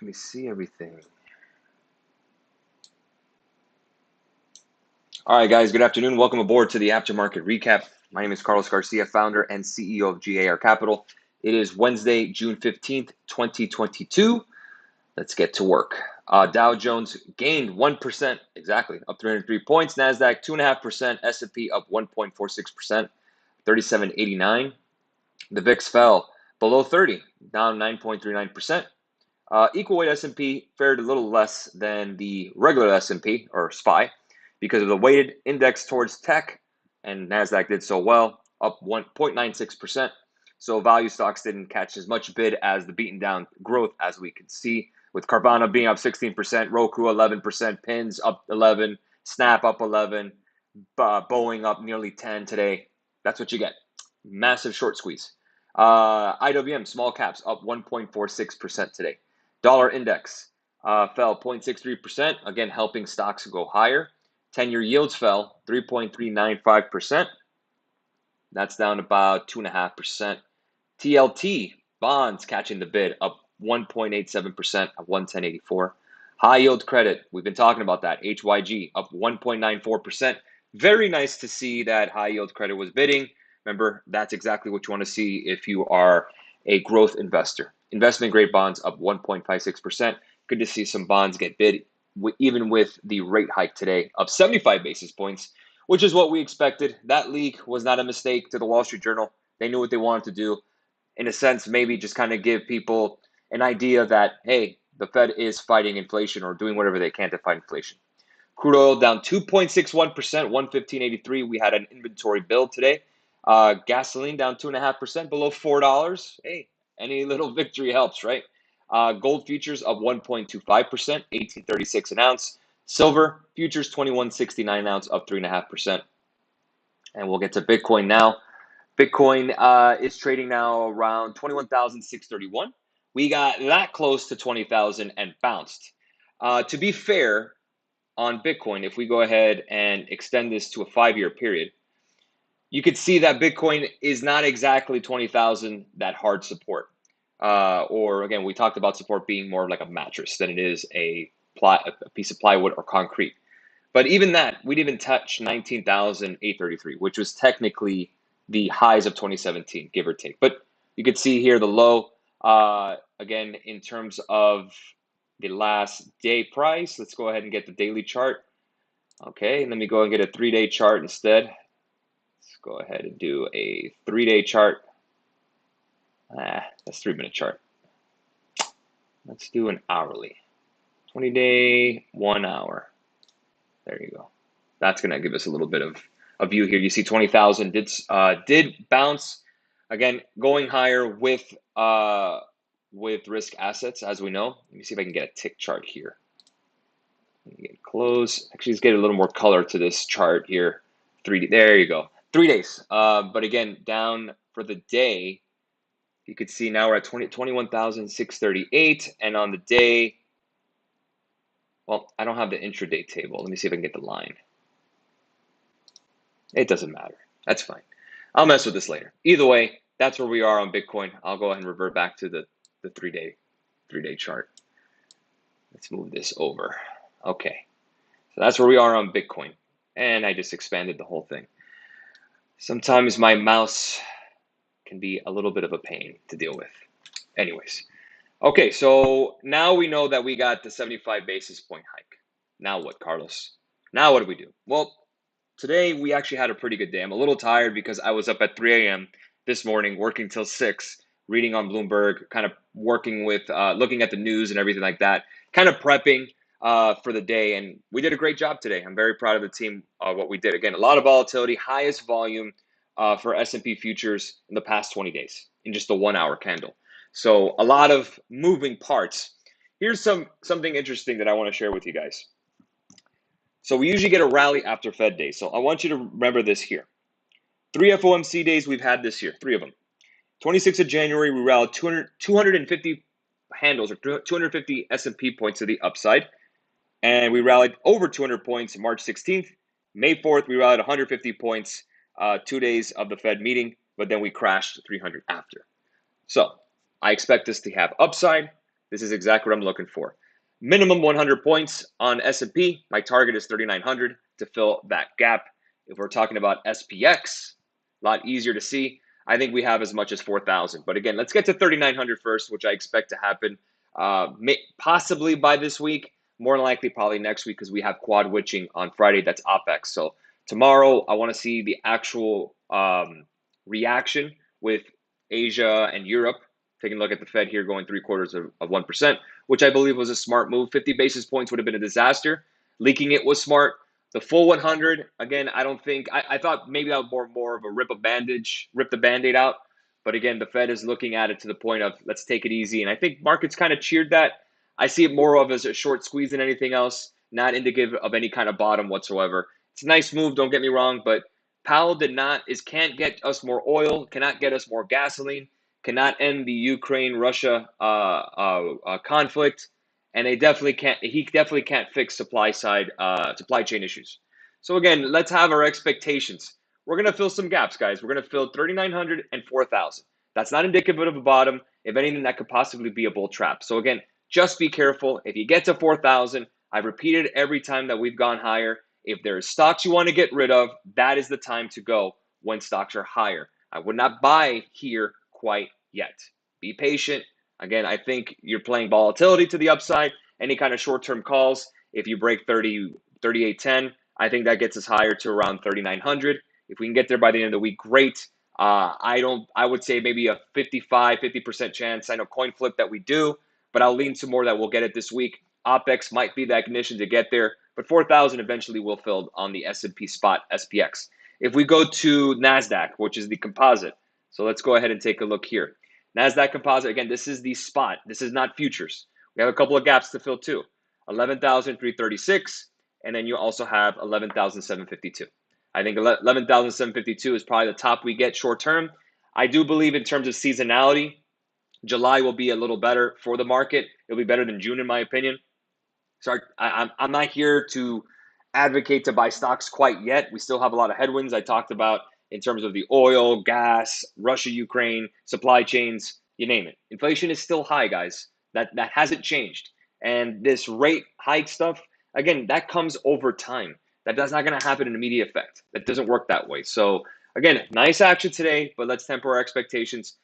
Let me see everything. All right, guys, good afternoon. Welcome aboard to the Aftermarket Recap. My name is Carlos Garcia, founder and CEO of G.A.R Capital. It is Wednesday, June 15th, 2022. Let's get to work. Dow Jones gained 1%, exactly, up 303 points. NASDAQ 2.5%, S&P up 1.46%, 37.89. The VIX fell below 30, down 9.39%. Equal weight S&P fared a little less than the regular S&P or SPY because of the weighted index towards tech, and NASDAQ did so well, up 1.96%. So value stocks didn't catch as much bid as the beaten down growth as we could see, with Carvana being up 16%, Roku 11%, Pins up 11, Snap up 11, Boeing up nearly 10 today. That's what you get. Massive short squeeze. IWM, small caps, up 1.46% today. Dollar index fell 0.63%, again helping stocks go higher. 10-year yields fell 3.395%. That's down about 2.5%. TLT bonds catching the bid, up 1.87% of 110.84. High yield credit, we've been talking about that. HYG up 1.94%. Very nice to see that high yield credit was bidding. Remember, that's exactly what you want to see if you are a growth investor. Investment grade bonds up 1.56%. Good to see some bonds get bid, even with the rate hike today of 75 basis points, which is what we expected. That leak was not a mistake to the Wall Street Journal. They knew what they wanted to do. In a sense, maybe just kind of give people an idea that, hey, the Fed is fighting inflation or doing whatever they can to fight inflation. Crude oil down 2.61%, 115.83. We had an inventory build today. Gasoline down 2.5%, below $4. Hey, any little victory helps, right? Gold futures up 1.25%, 18.36 an ounce. Silver futures 21.69 an ounce, up 3.5%. And we'll get to Bitcoin now. Bitcoin is trading now around 21,631. We got that close to 20,000 and bounced. To be fair, on Bitcoin, if we go ahead and extend this to a 5-year period, you could see that Bitcoin is not exactly 20,000, that hard support. Or again, we talked about support being more like a mattress than it is a piece of plywood or concrete. But even that, we didn't even touch 19,833, which was technically the highs of 2017, give or take. But you could see here the low, again, in terms of the last day price. Let's go ahead and get the daily chart. Okay, let me go and get a 3-day chart instead. Let's go ahead and do a 3-day chart. That's 3-minute chart. Let's do an hourly. 20-day, 1 hour. There you go. That's going to give us a little bit of a view here. You see 20,000 did bounce. Again, going higher with risk assets, as we know. Let me see if I can get a tick chart here. Let me get close. Actually, let's get a little more color to this chart here. 3D. There you go. 3 days. But again, down for the day, you could see now we're at 21,638. And on the day, well, I don't have the intraday table. Let me see if I can get the line. It doesn't matter. That's fine. I'll mess with this later. Either way, that's where we are on Bitcoin. I'll go ahead and revert back to the 3-day chart. Let's move this over. Okay. So that's where we are on Bitcoin. And I just expanded the whole thing. Sometimes my mouse can be a little bit of a pain to deal with. Anyways. Okay, so now we know that we got the 75 basis point hike. Now what, Carlos? Now what do we do? Well, today we actually had a pretty good day. I'm a little tired because I was up at 3 a.m. this morning, working till 6, reading on Bloomberg, kind of working with, looking at the news and everything like that, kind of prepping for the day. And we did a great job today. I'm very proud of the team, what we did. Again, a lot of volatility, highest volume for S&P futures in the past 20 days in just a 1-hour candle. So a lot of moving parts. Here's something interesting that I want to share with you guys. So we usually get a rally after Fed Day. So I want you to remember this here. 3 FOMC days we've had this year, 3 of them. 26th of January, we rallied 250 handles or 250 S&P points to the upside. And we rallied over 200 points March 16th. May 4th, we rallied 150 points, 2 days of the Fed meeting, but then we crashed 300 after. So I expect this to have upside. This is exactly what I'm looking for. Minimum 100 points on S&P. My target is 3,900 to fill that gap. If we're talking about SPX, a lot easier to see. I think we have as much as 4,000. But again, let's get to 3,900 first, which I expect to happen possibly by this week. More than likely, probably next week because we have quad witching on Friday. That's OPEX. So tomorrow, I want to see the actual reaction with Asia and Europe. Taking a look at the Fed here going 0.75%, which I believe was a smart move. 50 basis points would have been a disaster. Leaking it was smart. The full 100, again, I don't think, I thought maybe that was more of a rip the Band-Aid out. But again, the Fed is looking at it to the point of let's take it easy. And I think markets kind of cheered that. I see it more of as a short squeeze than anything else, not indicative of any kind of bottom whatsoever. It's a nice move, don't get me wrong, but Powell can't get us more oil, cannot get us more gasoline, cannot end the Ukraine-Russia conflict, and he definitely can't fix supply chain issues. So again, let's have our expectations. We're going to fill some gaps, guys. We're going to fill 3,900 and 4,000. That's not indicative of a bottom. If anything, that could possibly be a bull trap. So again, just be careful. If you get to 4,000, I've repeated every time that we've gone higher. If there's stocks you want to get rid of, that is the time to go when stocks are higher. I would not buy here quite yet. Be patient. Again, I think you're playing volatility to the upside. Any kind of short-term calls, if you break 38.10, I think that gets us higher to around 3,900. If we can get there by the end of the week, great. I would say maybe a 50% chance. I know coin flip that we do, but I'll lean to more that we'll get it this week. OPEX might be the ignition to get there, but 4,000 eventually will fill on the S&P spot SPX. If we go to NASDAQ, which is the composite, so let's go ahead and take a look here. NASDAQ composite, again, this is the spot. This is not futures. We have a couple of gaps to fill too. 11,336, and then you also have 11,752. I think 11,752 is probably the top we get short term. I do believe in terms of seasonality, July will be a little better for the market. It'll be better than June, in my opinion. So I'm not here to advocate to buy stocks quite yet. We still have a lot of headwinds I talked about in terms of the oil, gas, Russia, Ukraine, supply chains, you name it. Inflation is still high, guys. That hasn't changed. And this rate hike stuff, again, that comes over time. That's not going to happen in immediate effect. That doesn't work that way. So again, nice action today, but let's temper our expectations.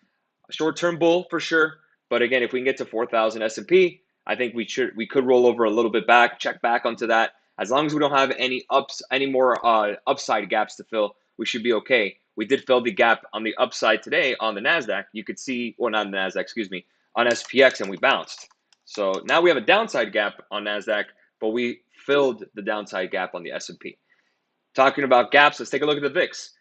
A short-term bull for sure. But again, if we can get to 4,000 S&P, I think we could roll over a little bit back, check back onto that. As long as we don't have any more upside gaps to fill, we should be okay. We did fill the gap on the upside today on the NASDAQ. You could see, or not on the NASDAQ, excuse me, on SPX, and we bounced. So now we have a downside gap on NASDAQ, but we filled the downside gap on the S&P. Talking about gaps, let's take a look at the VIX.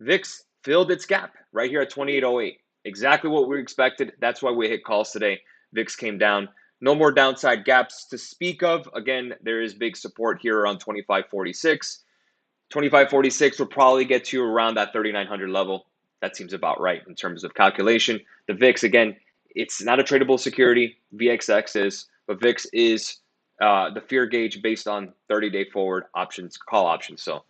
VIX filled its gap right here at 2808. Exactly what we expected. That's why we hit calls today. VIX came down. No more downside gaps to speak of. Again, there is big support here around 2546. 2546 will probably get to around that 3,900 level. That seems about right in terms of calculation. The VIX, again, it's not a tradable security. VXX is, but VIX is the fear gauge based on 30-day forward options, call options. So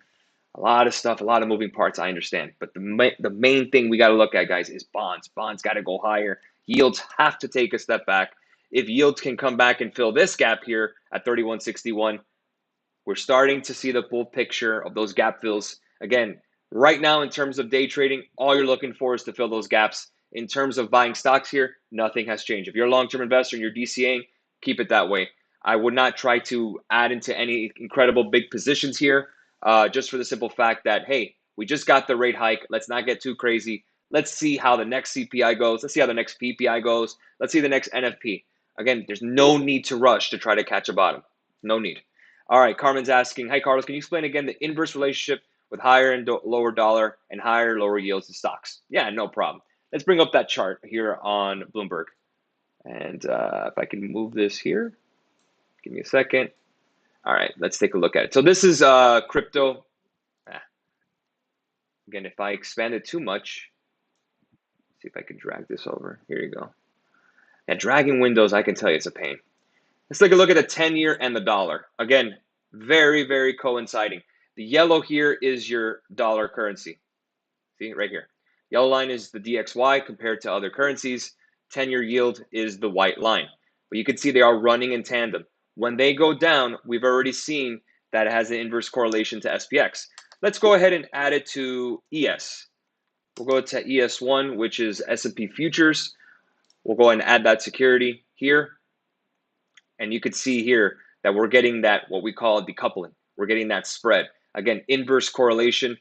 a lot of stuff, a lot of moving parts, I understand. But the main thing we got to look at, guys, is bonds. Bonds got to go higher. Yields have to take a step back. If yields can come back and fill this gap here at 3161, we're starting to see the full picture of those gap fills. Again, right now in terms of day trading, all you're looking for is to fill those gaps. In terms of buying stocks here, nothing has changed. If you're a long-term investor and you're DCAing, keep it that way. I would not try to add into any incredible big positions here, just for the simple fact that, hey, we just got the rate hike. Let's not get too crazy. Let's see how the next CPI goes. Let's see how the next PPI goes. Let's see the next NFP. Again, there's no need to rush to try to catch a bottom. No need. All right, Carmen's asking, hi, Carlos, can you explain again the inverse relationship with higher and lower dollar and higher, lower yields in stocks? Yeah, no problem. Let's bring up that chart here on Bloomberg. And if I can move this here, give me a second. All right, let's take a look at it. So this is crypto. Again, if I expand it too much, see if I can drag this over. Here you go. And dragging windows, I can tell you it's a pain. Let's take a look at the 10-year and the dollar. Again, very, very coinciding. The yellow here is your dollar currency. See, right here. Yellow line is the DXY compared to other currencies. 10-year yield is the white line. But you can see they are running in tandem. When they go down, we've already seen that it has an inverse correlation to SPX. Let's go ahead and add it to ES. We'll go to ES1, which is S&P futures. We'll go ahead and add that security here. And you could see here that we're getting that, what we call decoupling. We're getting that spread. Again, inverse correlation.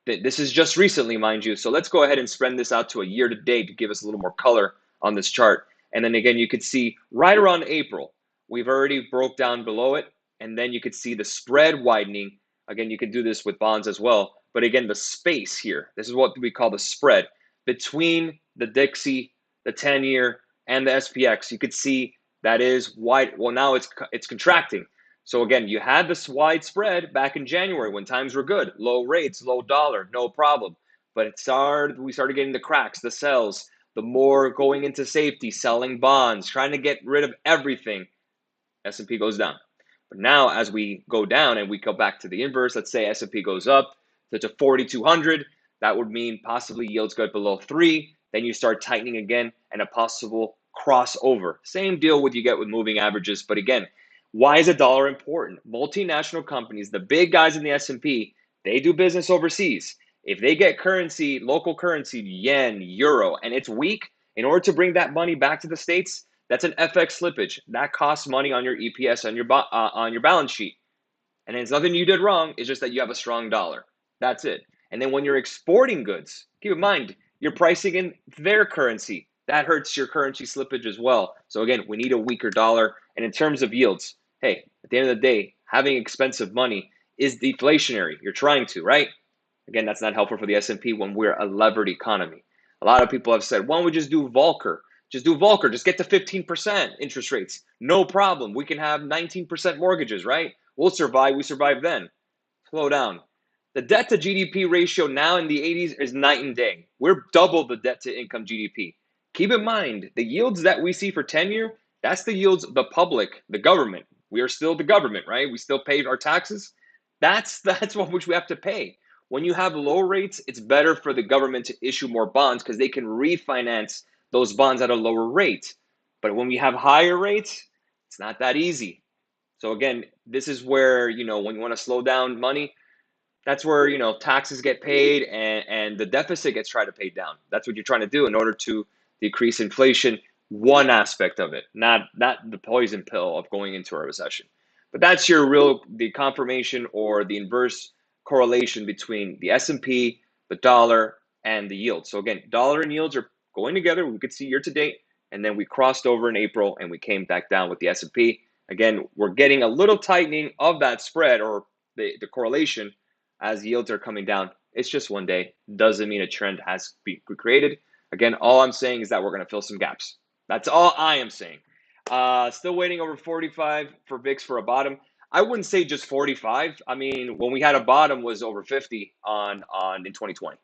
This is just recently, mind you. So let's go ahead and spread this out to a year to date to give us a little more color on this chart. And then again, you could see right around April, we've already broke down below it. And then you could see the spread widening. Again, you could do this with bonds as well. But again, the space here, this is what we call the spread between the Dixie, the 10-year, and the SPX. You could see that is wide. Well, now it's contracting. So again, you had this wide spread back in January when times were good, low rates, low dollar, no problem. But we started getting the cracks, the sells, the more going into safety, selling bonds, trying to get rid of everything. S&P goes down. But now as we go down and we go back to the inverse, let's say S&P goes up to 4,200, that would mean possibly yields go below 3. Then you start tightening again and a possible crossover. Same deal with you get with moving averages. But again, why is a dollar important? Multinational companies, the big guys in the S&P, they do business overseas. If they get currency, local currency, yen, euro, and it's weak, in order to bring that money back to the States, that's an FX slippage. That costs money on your EPS on your balance sheet. And it's nothing you did wrong. It's just that you have a strong dollar. That's it. And then when you're exporting goods, keep in mind, you're pricing in their currency. That hurts your currency slippage as well. So again, we need a weaker dollar. And in terms of yields, hey, at the end of the day, having expensive money is deflationary. You're trying to, right? Again, that's not helpful for the S&P when we're a levered economy. A lot of people have said, why don't we just do Volcker? Just do Volcker. Just get to 15% interest rates. No problem. We can have 19% mortgages, right? We'll survive. We survive then. Slow down. The debt to GDP ratio now in the 80s is night and day. We're double the debt to income GDP. Keep in mind, the yields that we see for 10-year, that's the yields of the public, the government. We are still the government, right? We still pay our taxes. That's what which we have to pay. When you have low rates, it's better for the government to issue more bonds because they can refinance those bonds at a lower rate. But when we have higher rates, it's not that easy. So again, this is where, when you want to slow down money, that's where, taxes get paid and the deficit gets tried to pay down. That's what you're trying to do in order to decrease inflation. One aspect of it, not the poison pill of going into a recession. But that's the confirmation or the inverse correlation between the S&P, the dollar, and the yield. So again, dollar and yields are going together. We could see year to date, and then we crossed over in April and we came back down with the S&P. Again, we're getting a little tightening of that spread or the correlation as yields are coming down. It's just one day. Doesn't mean a trend has been created. Again, all I'm saying is that we're going to fill some gaps. That's all I am saying. Still waiting over 45 for VIX for a bottom. I wouldn't say just 45. I mean, when we had a bottom was over 50 in 2020.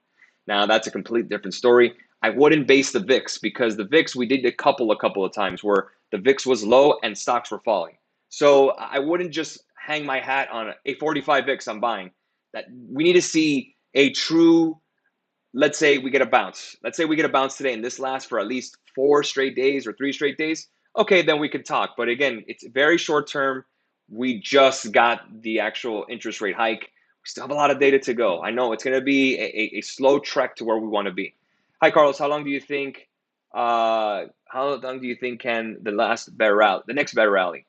Now that's a completely different story. I wouldn't base the VIX because the VIX we did a couple of times where the VIX was low and stocks were falling. So I wouldn't just hang my hat on a 45 VIX I'm buying. That we need to see a true, let's say we get a bounce. Let's say we get a bounce today and this lasts for at least 4 straight days or 3 straight days. Okay, then we can talk. But again, it's very short term. We just got the actual interest rate hike. We still have a lot of data to go. I know it's going to be a slow trek to where we want to be. Hi, Carlos. How long do you think? Can the next bear rally?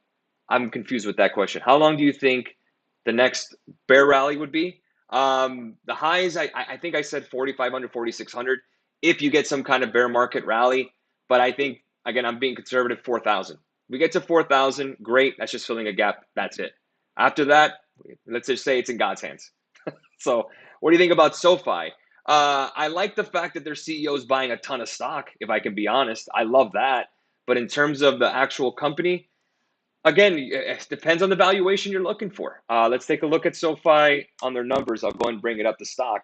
I'm confused with that question. How long do you think the next bear rally would be? The highs, I think I said 4,500, 4,600 if you get some kind of bear market rally. But I think, again, I'm being conservative, 4,000. We get to 4,000, great. That's just filling a gap. That's it. After that, let's just say it's in God's hands. So what do you think about SoFi? I like the fact that their CEO is buying a ton of stock, if I can be honest. I love that. But in terms of the actual company, again, it depends on the valuation you're looking for. Let's take a look at SoFi on their numbers. I'll go and bring it up, the stock.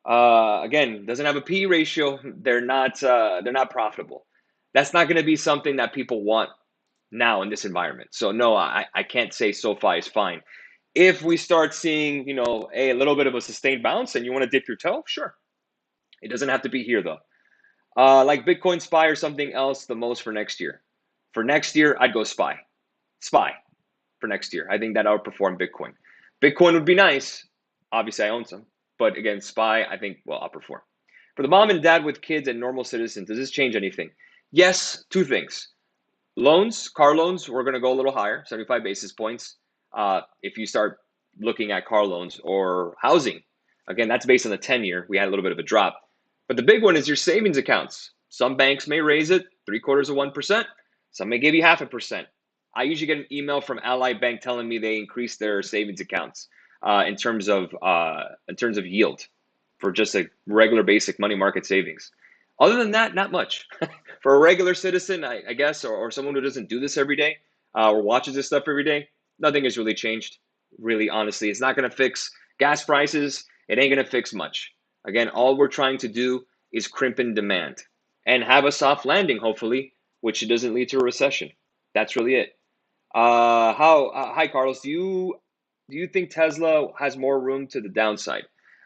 Again, doesn't have a P/E ratio. They're not profitable. That's not going to be something that people want now in this environment. So no, I can't say SoFi is fine. If we start seeing, a little bit of a sustained bounce and you want to dip your toe, sure. It doesn't have to be here though. Like Bitcoin SPY or something else the most for next year. For next year, I'd go SPY. SPY for next year. I think that outperform Bitcoin. Bitcoin would be nice. Obviously, I own some. But again, SPY, I think will outperform. For the mom and dad with kids and normal citizens, does this change anything? Yes, two things. Loans, car loans, we're going to go a little higher, 75 basis points. If you start looking at car loans or housing, again, that's based on the 10-year. We had a little bit of a drop. But the big one is your savings accounts. Some banks may raise it 0.75%. Some may give you 0.5%. I usually get an email from Ally Bank telling me they increased their savings accounts in terms of yield for just a regular basic money market savings. Other than that, not much. For a regular citizen, I guess, or someone who doesn't do this every day or watches this stuff every day, nothing has really changed. Really, honestly, it's not going to fix gas prices. It ain't going to fix much. Again, all we're trying to do is crimp in demand and have a soft landing, hopefully, which doesn't lead to a recession. That's really it. Hi, Carlos. Do you think Tesla has more room to the downside?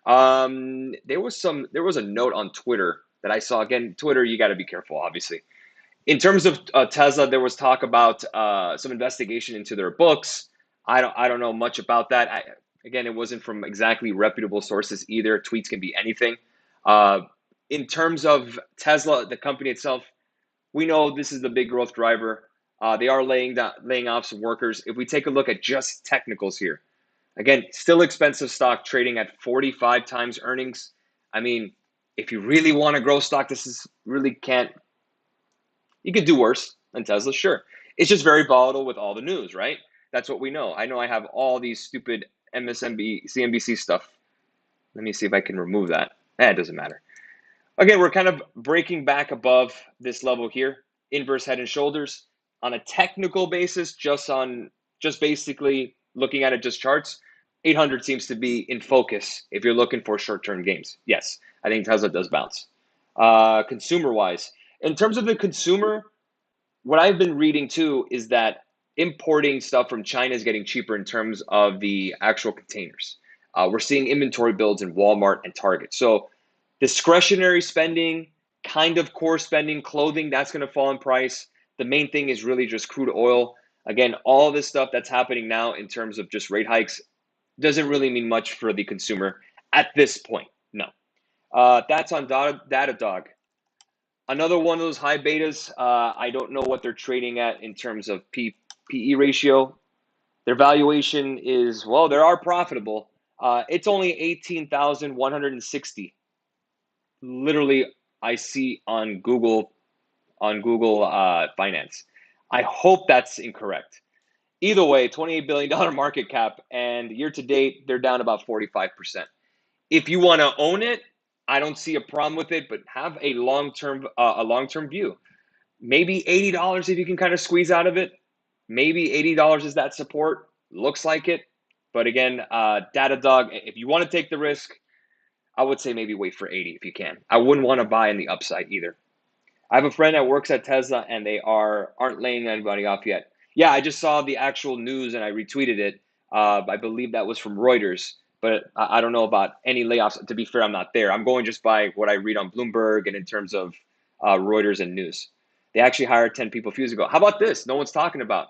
There was a note on Twitter that I saw. Again, Twitter, you got to be careful, obviously. In terms of Tesla, there was talk about some investigation into their books. I don't know much about that. Again, it wasn't from exactly reputable sources either. Tweets can be anything. Uh, in terms of Tesla, the company itself, we know this is the big growth driver. They are laying off some workers. If we take a look at just technicals here, again, still expensive stock trading at 45 times earnings. I mean, if you really want to grow stock, this is really can't. You could do worse than Tesla, sure. It's just very volatile with all the news, right? That's what we know. I know I have all these stupid MSNBC, CNBC stuff. Let me see if I can remove that. It doesn't matter. Again, we're kind of breaking back above this level here, inverse head and shoulders. On a technical basis, just basically looking at it just charts, 800 seems to be in focus if you're looking for short-term gains. Yes, I think Tesla does bounce. Consumer-wise, in terms of the consumer, what I've been reading too is that importing stuff from China is getting cheaper in terms of the actual containers. We're seeing inventory builds in Walmart and Target. So discretionary spending, kind of core spending, clothing, that's going to fall in price. The main thing is really just crude oil. Again, all this stuff that's happening now in terms of just rate hikes doesn't really mean much for the consumer at this point. No. That's on Datadog. Another one of those high betas. I don't know what they're trading at in terms of PE ratio. Their valuation is, well, they are profitable. It's only 18,160. Literally, I see on Google Finance. I hope that's incorrect. Either way, $28 billion market cap, and year to date, they're down about 45%. If you want to own it, I don't see a problem with it, but have a long-term view. Maybe $80 if you can kind of squeeze out of it. Maybe $80 is that support. Looks like it. But again, Datadog, if you want to take the risk, I would say maybe wait for 80 if you can. I wouldn't want to buy in the upside either. I have a friend that works at Tesla and they aren't laying anybody off yet. Yeah, I just saw the actual news and I retweeted it. I believe that was from Reuters, but I don't know about any layoffs. To be fair, I'm not there. I'm going just by what I read on Bloomberg and in terms of Reuters and news. They actually hired 10 people a few years ago. How about this? No one's talking about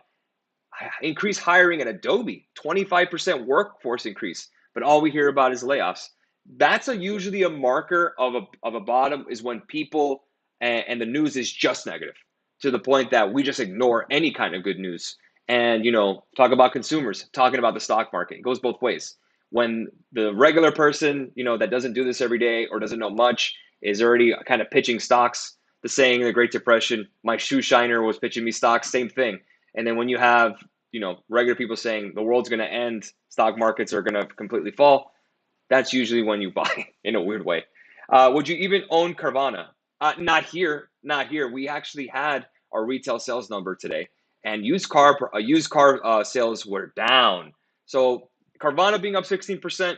increased hiring at Adobe, 25% workforce increase, but all we hear about is layoffs. That's usually a marker of a bottom is when people and the news is just negative to the point that we just ignore any kind of good news. And, talk about consumers, talking about the stock market. It goes both ways. When the regular person, that doesn't do this every day or doesn't know much is already kind of pitching stocks, the saying in the Great Depression, my shoe shiner was pitching me stocks, same thing. And then when you have, regular people saying the world's going to end, stock markets are going to completely fall, that's usually when you buy in a weird way. Would you even own Carvana? Not here, not here. We actually had our retail sales number today, and used car sales were down. So Carvana being up 16%,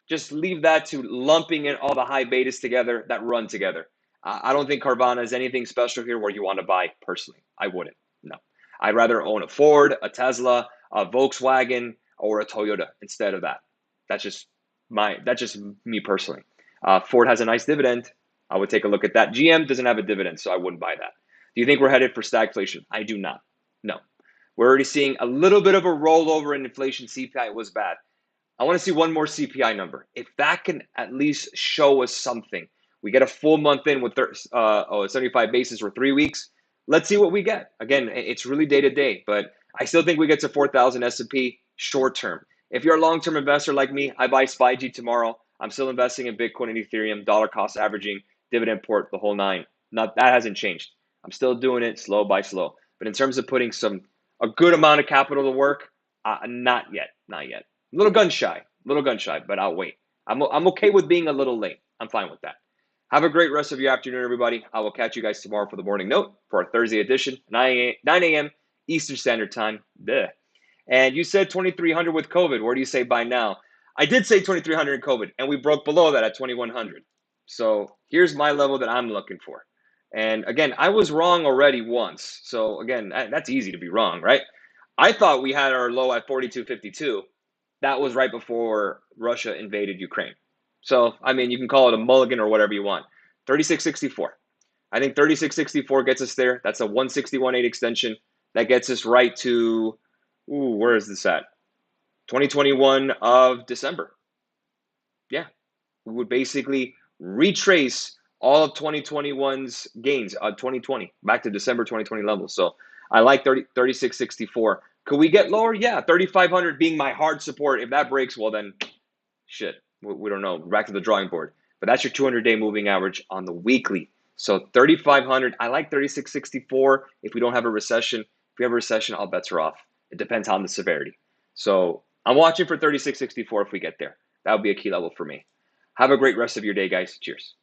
just leave that to lumping in all the high betas together that run together. I don't think Carvana is anything special here where you want to buy personally. I wouldn't. No. I'd rather own a Ford, a Tesla, a Volkswagen, or a Toyota instead of that. That's just me personally. Ford has a nice dividend. I would take a look at that. GM doesn't have a dividend, so I wouldn't buy that. Do you think we're headed for stagflation? I do not. No. We're already seeing a little bit of a rollover in inflation. CPI was bad. I want to see one more CPI number. If that can at least show us something, we get a full month in with 75 basis or 3 weeks. Let's see what we get. Again, it's really day to day, but I still think we get to 4,000 S&P short term. If you're a long-term investor like me, I buy SPY-G tomorrow. I'm still investing in Bitcoin and Ethereum, dollar cost averaging, dividend port, the whole nine. Not that hasn't changed. I'm still doing it slow by slow. But in terms of putting a good amount of capital to work, not yet, not yet. A little gun shy, but I'll wait. I'm okay with being a little late. I'm fine with that. Have a great rest of your afternoon, everybody. I will catch you guys tomorrow for the morning note for our Thursday edition, 9 a.m. Eastern Standard Time. Bleh. And you said 2,300 with COVID. Where do you say by now? I did say 2,300 in COVID, and we broke below that at 2,100. So here's my level that I'm looking for. And again, I was wrong already once. So again, that's easy to be wrong, right? I thought we had our low at 42.52. That was right before Russia invaded Ukraine. So, I mean, you can call it a mulligan or whatever you want. 36.64. I think 36.64 gets us there. That's a 161.8 extension. That gets us right to, where is this at? 2021 of December. Yeah. We would basically retrace all of 2021's gains, 2020, back to December 2020 levels. So I like 36.64. Could we get lower? Yeah, 3,500 being my hard support. If that breaks, well then, shit, we don't know. We're back to the drawing board. But that's your 200-day moving average on the weekly. So 3,500. I like 36.64 if we don't have a recession. If we have a recession, all bets are off. It depends on the severity. So I'm watching for 36.64 if we get there. That would be a key level for me. Have a great rest of your day, guys. Cheers.